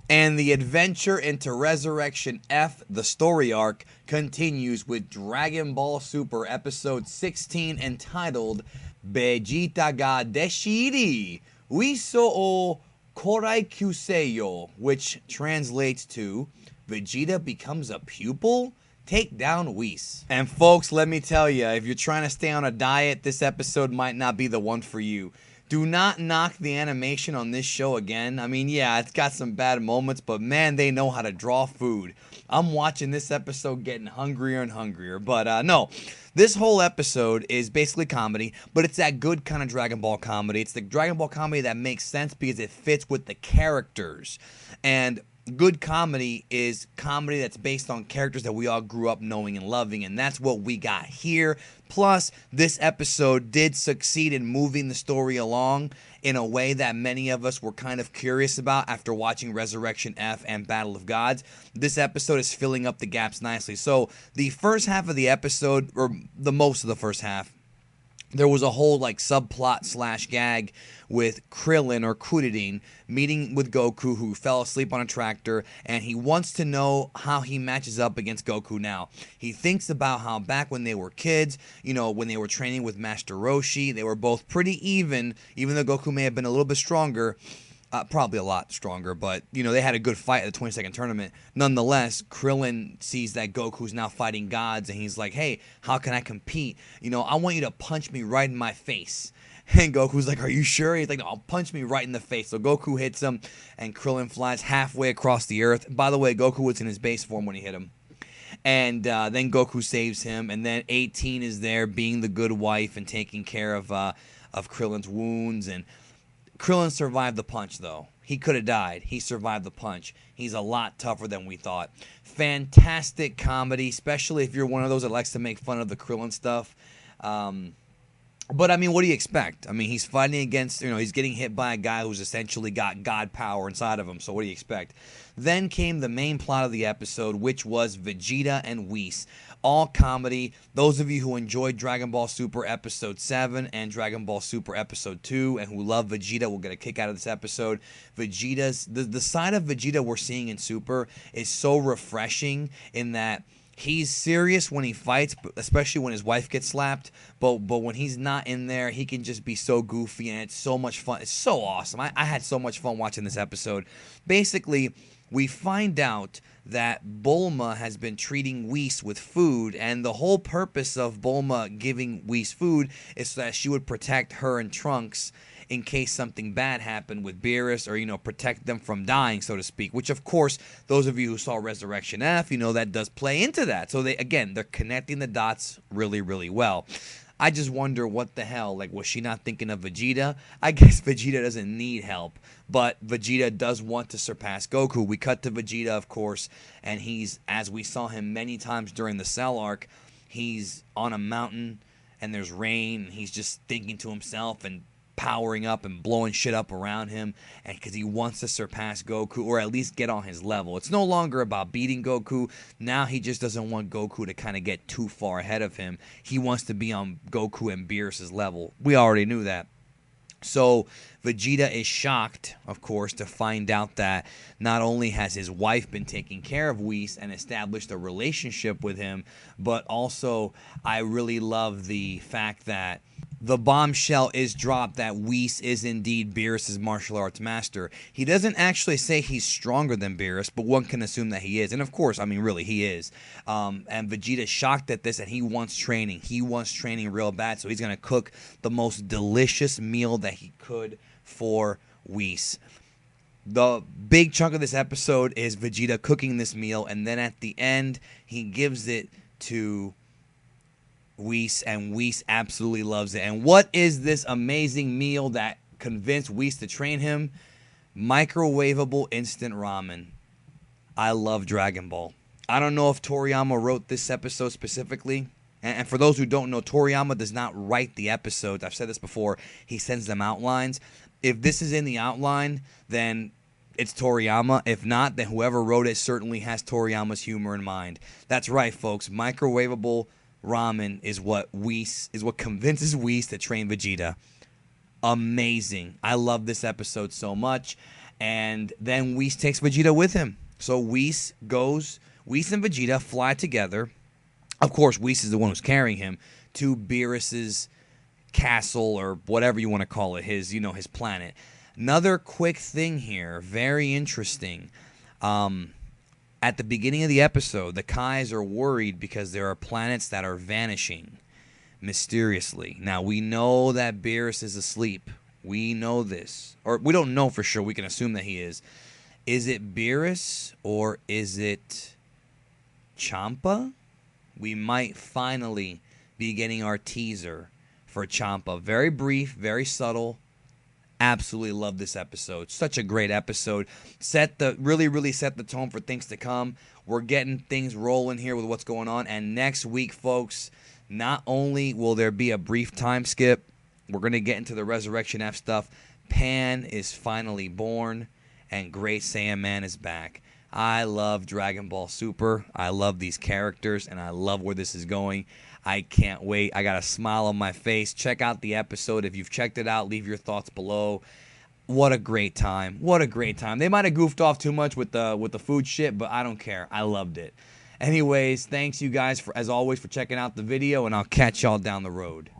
And the adventure into Resurrection F, the story arc, continues with Dragon Ball Super episode 16 entitled Vegeta ga Deshiri Wiso o Korai Kyuseyo, which translates to Vegeta becomes a pupil? Take down Whis. And folks, let me tell you, if you're trying to stay on a diet, this episode might not be the one for you. Do not knock the animation on this show again. I mean, yeah, it's got some bad moments, but man, they know how to draw food. I'm watching this episode getting hungrier and hungrier. But no, this whole episode is basically comedy, but it's that good kind of Dragon Ball comedy. It's the Dragon Ball comedy that makes sense because it fits with the characters. And good comedy is comedy that's based on characters that we all grew up knowing and loving, and that's what we got here. Plus, this episode did succeed in moving the story along in a way that many of us were kind of curious about after watching Resurrection F and Battle of Gods. This episode is filling up the gaps nicely. So the first half of the episode, or the most of the first half, there was a whole like subplot slash gag with Krillin or Kuririn meeting with Goku, who fell asleep on a tractor, and he wants to know how he matches up against Goku now. He thinks about how back when they were kids, you know, when they were training with Master Roshi, they were both pretty even though Goku may have been a little bit stronger. Probably a lot stronger, but, you know, they had a good fight at the 22nd tournament. Nonetheless, Krillin sees that Goku's now fighting gods, and he's like, hey, how can I compete? You know, I want you to punch me right in my face. And Goku's like, are you sure? He's like, no, punch me right in the face. So Goku hits him, and Krillin flies halfway across the earth. By the way, Goku was in his base form when he hit him. And then Goku saves him, and then 18 is there being the good wife and taking care of Krillin's wounds, and Krillin survived the punch, though. He could have died. He survived the punch. He's a lot tougher than we thought. Fantastic comedy, especially if you're one of those that likes to make fun of the Krillin stuff. But, I mean, what do you expect? I mean, he's fighting against, you know, he's getting hit by a guy who's essentially got God power inside of him, so what do you expect? Then came the main plot of the episode, which was Vegeta and Whis. All comedy. Those of you who enjoyed Dragon Ball Super Episode 7 and Dragon Ball Super Episode 2 and who love Vegeta will get a kick out of this episode. Vegeta's, the side of Vegeta we're seeing in Super is so refreshing in that he's serious when he fights, especially when his wife gets slapped. But when he's not in there, he can just be so goofy, and it's so much fun. It's so awesome. I had so much fun watching this episode. Basically, we find out that Bulma has been treating Whis with food, and the whole purpose of Bulma giving Whis food is so that she would protect her and Trunks in case something bad happened with Beerus, or, you know, protect them from dying, so to speak, which, of course, those of you who saw Resurrection F, you know, that does play into that. So, they're connecting the dots really, really well. I just wonder what the hell, like, was she not thinking of Vegeta? I guess Vegeta doesn't need help, but Vegeta does want to surpass Goku. We cut to Vegeta, of course, and he's, as we saw him many times during the Cell arc, he's on a mountain, and there's rain, and he's just thinking to himself and powering up and blowing shit up around him, and because he wants to surpass Goku, or at least get on his level. It's no longer about beating Goku. Now he just doesn't want Goku to kind of get too far ahead of him. He wants to be on Goku and Beerus' level. We already knew that. So Vegeta is shocked, of course, to find out that not only has his wife been taking care of Whis and established a relationship with him, but also I really love the fact that the bombshell is dropped that Whis is indeed Beerus' martial arts master. He doesn't actually say he's stronger than Beerus, but one can assume that he is. And of course, I mean, really, he is. And Vegeta's shocked at this, and he wants training. He wants training real bad, so he's going to cook the most delicious meal that he could for Whis. The big chunk of this episode is Vegeta cooking this meal, and then at the end, he gives it to Whis, and Whis absolutely loves it. And what is this amazing meal that convinced Whis to train him? Microwavable instant ramen. I love Dragon Ball. I don't know if Toriyama wrote this episode specifically. And for those who don't know, Toriyama does not write the episodes. I've said this before. He sends them outlines. If this is in the outline, then it's Toriyama. If not, then whoever wrote it certainly has Toriyama's humor in mind. That's right, folks. Microwavable ramen is what convinces Whis to train Vegeta. Amazing. I love this episode so much. And then Whis takes Vegeta with him. So Whis and Vegeta fly together. Of course, Whis is the one who's carrying him to Beerus's castle, or whatever you want to call it, his planet. Another quick thing here, very interesting. At the beginning of the episode, the Kais are worried because there are planets that are vanishing mysteriously. Now, we know that Beerus is asleep. We know this. Or we don't know for sure. We can assume that he is. Is it Beerus or is it Champa? We might finally be getting our teaser for Champa. Very brief, very subtle. Absolutely love this episode. Such a great episode. Really set the tone for things to come. We're getting things rolling here with what's going on. And next week, folks, not only will there be a brief time skip, we're going to get into the Resurrection F stuff. Pan is finally born, and Great Saiyan Man is back. I love Dragon Ball Super. I love these characters, and I love where this is going. I can't wait. I got a smile on my face. Check out the episode. If you've checked it out, leave your thoughts below. What a great time. What a great time. They might have goofed off too much with the food shit, but I don't care. I loved it. Anyways, thanks you guys, as always, for checking out the video, and I'll catch y'all down the road.